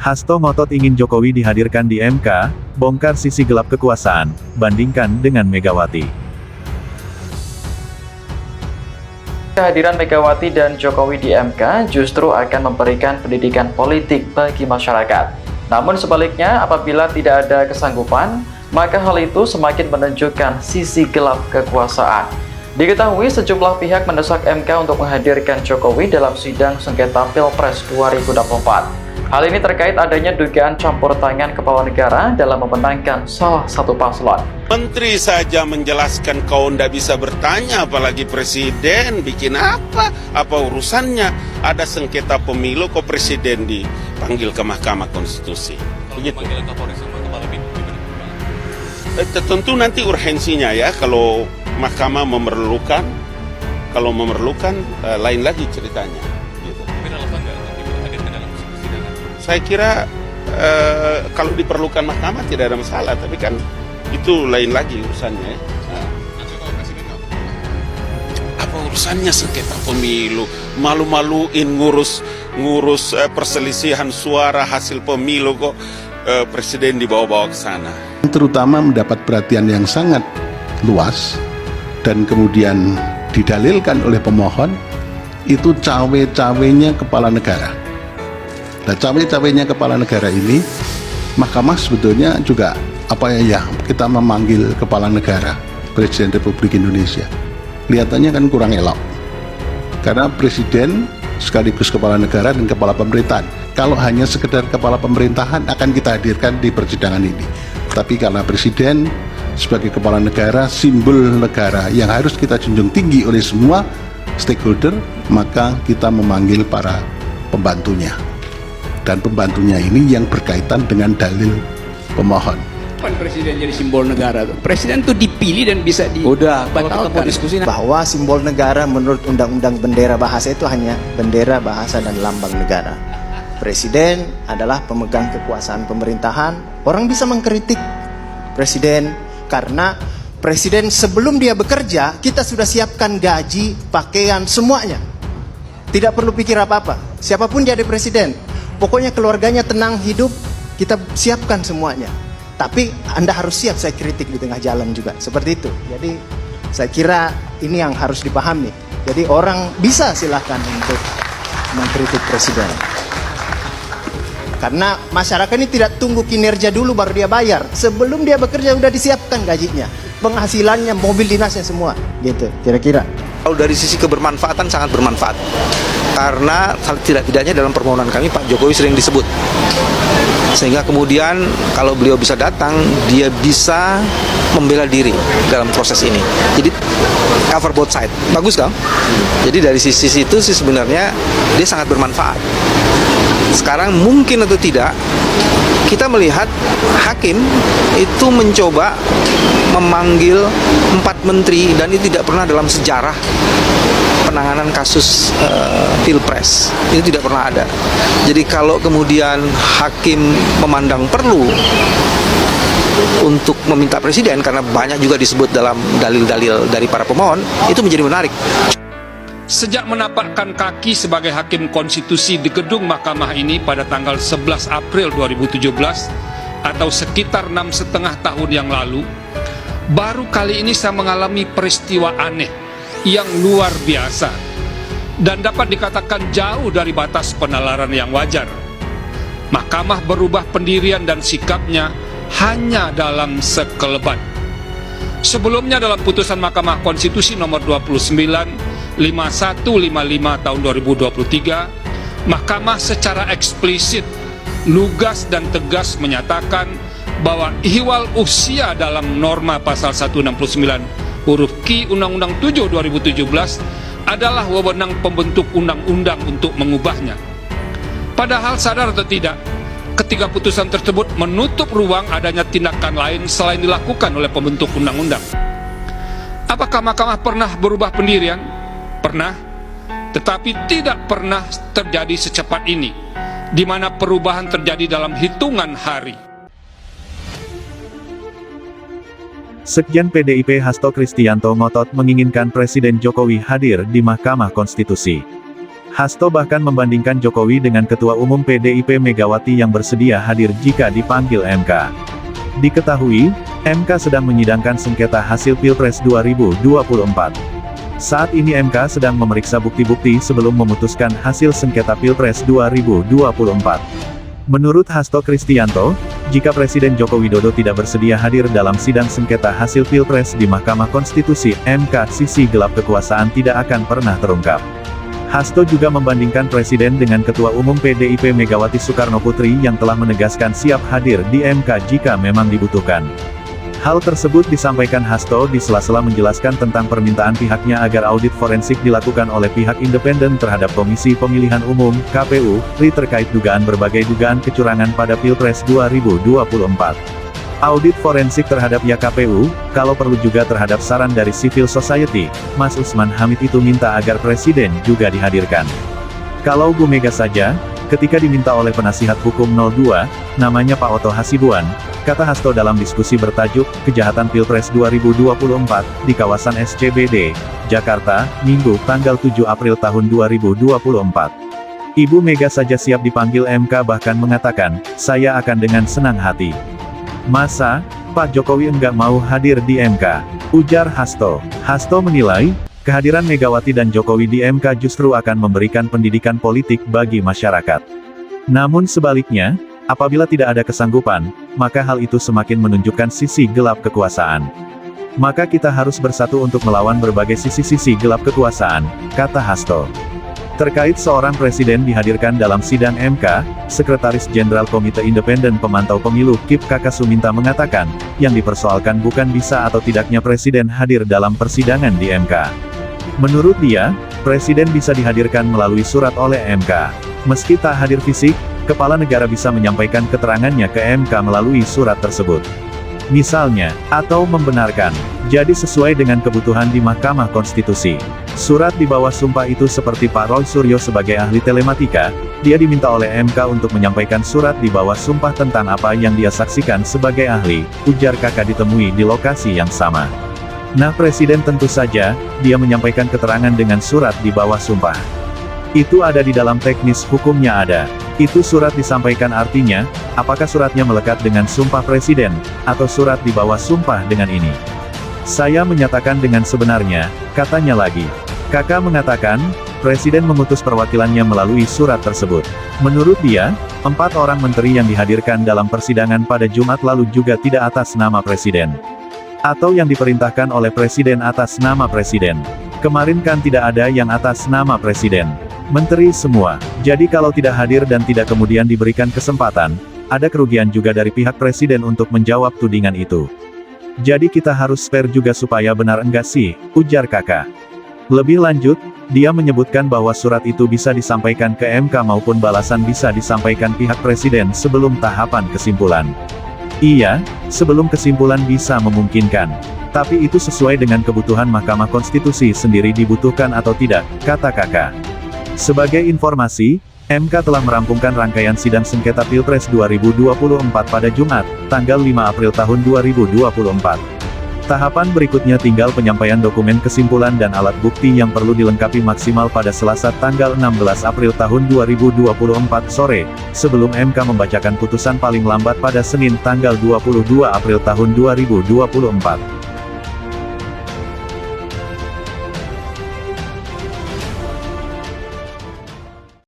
Hasto ngotot ingin Jokowi dihadirkan di MK, bongkar sisi gelap kekuasaan, bandingkan dengan Megawati. Kehadiran Megawati dan Jokowi di MK justru akan memberikan pendidikan politik bagi masyarakat. Namun sebaliknya, apabila tidak ada kesanggupan, maka hal itu semakin menunjukkan sisi gelap kekuasaan. Diketahui sejumlah pihak mendesak MK untuk menghadirkan Jokowi dalam sidang sengketa Pilpres 2024. Hal ini terkait adanya dugaan campur tangan kepala negara dalam memenangkan salah satu paslon. Menteri saja menjelaskan kau tidak bisa bertanya, apalagi presiden bikin apa? Apa urusannya? Ada sengketa pemilu kok presiden dipanggil ke Mahkamah Konstitusi. Begitu. Tentu nanti urgensinya ya, kalau Mahkamah memerlukan, lain lagi ceritanya. Gitu. Saya kira kalau diperlukan Mahkamah tidak ada masalah, tapi kan itu lain lagi urusannya. Apa urusannya sengketa pemilu? Malu-maluin ngurus perselisihan suara hasil pemilu kok presiden dibawa-bawa ke sana. Terutama mendapat perhatian yang sangat luas dan kemudian didalilkan oleh pemohon itu cawe-cawenya kepala negara. Nah, cawe-cawenya kepala negara ini, Mahkamah sebetulnya juga kita memanggil kepala negara, Presiden Republik Indonesia. Kelihatannya kan kurang elok. Karena presiden sekaligus kepala negara dan kepala pemerintahan. Kalau hanya sekedar kepala pemerintahan akan kita hadirkan di persidangan ini. Tapi karena presiden sebagai kepala negara, simbol negara yang harus kita junjung tinggi oleh semua stakeholder, maka kita memanggil para pembantunya. Dan pembantunya ini yang berkaitan dengan dalil pemohon. Presiden jadi simbol negara tuh. Presiden tuh dipilih dan bisa dibatalkan. Diskusi bahwa simbol negara menurut Undang-Undang Bendera Bahasa itu hanya bendera, bahasa, dan lambang negara. Presiden adalah pemegang kekuasaan pemerintahan. Orang bisa mengkritik presiden karena presiden sebelum dia bekerja kita sudah siapkan gaji, pakaian, semuanya. Tidak perlu pikir apa-apa. Siapapun jadi presiden, pokoknya keluarganya tenang hidup, kita siapkan semuanya. Tapi Anda harus siap saya kritik di tengah jalan juga, seperti itu. Jadi saya kira ini yang harus dipahami. Jadi orang bisa silahkan untuk mengkritik presiden. Karena masyarakat ini tidak tunggu kinerja dulu baru dia bayar. Sebelum dia bekerja sudah disiapkan gajinya, penghasilannya, mobil dinasnya semua, gitu kira-kira. Kalau dari sisi kebermanfaatan sangat bermanfaat. Karena tidak-tidaknya dalam permohonan kami Pak Jokowi sering disebut. Sehingga kemudian kalau beliau bisa datang, dia bisa membela diri dalam proses ini. Jadi cover both side. Bagus kan? Jadi dari sisi itu sih sebenarnya dia sangat bermanfaat. Sekarang mungkin atau tidak, kita melihat hakim itu mencoba memanggil 4 menteri dan ini tidak pernah dalam sejarah penanganan kasus Pilpres. Itu tidak pernah ada. Jadi kalau kemudian hakim memandang perlu untuk meminta presiden, karena banyak juga disebut dalam dalil-dalil dari para pemohon, itu menjadi menarik. Sejak menapakkan kaki sebagai hakim konstitusi di gedung mahkamah ini pada tanggal 11 April 2017 atau sekitar 6,5 tahun yang lalu, baru kali ini saya mengalami peristiwa aneh yang luar biasa dan dapat dikatakan jauh dari batas penalaran yang wajar. Mahkamah berubah pendirian dan sikapnya hanya dalam sekelebat. Sebelumnya dalam putusan Mahkamah Konstitusi nomor 29/5155 tahun 2023, Mahkamah secara eksplisit, lugas dan tegas menyatakan bahwa ihwal usia dalam norma pasal 169 huruf Q Undang-Undang 7 2017 adalah wewenang pembentuk undang-undang untuk mengubahnya. Padahal sadar atau tidak, ketiga putusan tersebut menutup ruang adanya tindakan lain selain dilakukan oleh pembentuk undang-undang. Apakah Mahkamah pernah berubah pendirian? Pernah, tetapi tidak pernah terjadi secepat ini, di mana perubahan terjadi dalam hitungan hari. Sekjen PDIP Hasto Kristianto ngotot menginginkan Presiden Jokowi hadir di Mahkamah Konstitusi. Hasto bahkan membandingkan Jokowi dengan Ketua Umum PDIP Megawati yang bersedia hadir jika dipanggil MK. Diketahui, MK sedang menyidangkan sengketa hasil Pilpres 2024. Saat ini MK sedang memeriksa bukti-bukti sebelum memutuskan hasil sengketa Pilpres 2024. Menurut Hasto Kristianto, jika Presiden Joko Widodo tidak bersedia hadir dalam sidang sengketa hasil Pilpres di Mahkamah Konstitusi, MK, sisi gelap kekuasaan tidak akan pernah terungkap. Hasto juga membandingkan Presiden dengan Ketua Umum PDIP Megawati Soekarnoputri yang telah menegaskan siap hadir di MK jika memang dibutuhkan. Hal tersebut disampaikan Hasto di sela-sela menjelaskan tentang permintaan pihaknya agar audit forensik dilakukan oleh pihak independen terhadap Komisi Pemilihan Umum, KPU, terkait dugaan berbagai dugaan kecurangan pada Pilpres 2024. Audit forensik terhadap KPU, kalau perlu juga terhadap saran dari civil society, Mas Usman Hamid itu minta agar Presiden juga dihadirkan. Kalau Bu Mega saja, ketika diminta oleh penasihat hukum 02, namanya Pak Oto Hasibuan, kata Hasto dalam diskusi bertajuk, Kejahatan Pilpres 2024, di kawasan SCBD, Jakarta, Minggu, tanggal 7 April tahun 2024. Ibu Mega saja siap dipanggil MK bahkan mengatakan, saya akan dengan senang hati. Masa, Pak Jokowi enggak mau hadir di MK? Ujar Hasto. Hasto menilai, kehadiran Megawati dan Jokowi di MK justru akan memberikan pendidikan politik bagi masyarakat. Namun sebaliknya, apabila tidak ada kesanggupan, maka hal itu semakin menunjukkan sisi gelap kekuasaan. Maka kita harus bersatu untuk melawan berbagai sisi-sisi gelap kekuasaan, kata Hasto. Terkait seorang presiden dihadirkan dalam sidang MK, Sekretaris Jenderal Komite Independen Pemantau Pemilu KIP Kaka Suminta mengatakan, yang dipersoalkan bukan bisa atau tidaknya presiden hadir dalam persidangan di MK. Menurut dia, presiden bisa dihadirkan melalui surat oleh MK. Meski tak hadir fisik, kepala negara bisa menyampaikan keterangannya ke MK melalui surat tersebut. Misalnya, atau membenarkan, jadi sesuai dengan kebutuhan di Mahkamah Konstitusi. Surat di bawah sumpah itu seperti Pak Roy Suryo sebagai ahli telematika, dia diminta oleh MK untuk menyampaikan surat di bawah sumpah tentang apa yang dia saksikan sebagai ahli, ujar Kakak ditemui di lokasi yang sama. Nah presiden tentu saja, dia menyampaikan keterangan dengan surat di bawah sumpah. Itu ada di dalam teknis hukumnya ada. Itu surat disampaikan artinya, apakah suratnya melekat dengan sumpah presiden, atau surat di bawah sumpah dengan ini. Saya menyatakan dengan sebenarnya, katanya lagi. Kakak mengatakan, presiden mengutus perwakilannya melalui surat tersebut. Menurut dia, 4 orang menteri yang dihadirkan dalam persidangan pada Jumat lalu juga tidak atas nama presiden. Atau yang diperintahkan oleh presiden atas nama presiden. Kemarin kan tidak ada yang atas nama presiden. Menteri semua. Jadi kalau tidak hadir dan tidak kemudian diberikan kesempatan, ada kerugian juga dari pihak presiden untuk menjawab tudingan itu. Jadi kita harus fair juga supaya benar enggak sih, ujar Kakak. Lebih lanjut, dia menyebutkan bahwa surat itu bisa disampaikan ke MK maupun balasan bisa disampaikan pihak presiden sebelum tahapan kesimpulan. Iya, sebelum kesimpulan bisa memungkinkan. Tapi itu sesuai dengan kebutuhan Mahkamah Konstitusi sendiri dibutuhkan atau tidak, kata Kakak. Sebagai informasi, MK telah merampungkan rangkaian sidang sengketa Pilpres 2024 pada Jumat, tanggal 5 April tahun 2024. Tahapan berikutnya tinggal penyampaian dokumen kesimpulan dan alat bukti yang perlu dilengkapi maksimal pada Selasa tanggal 16 April tahun 2024 sore, sebelum MK membacakan putusan paling lambat pada Senin tanggal 22 April tahun 2024.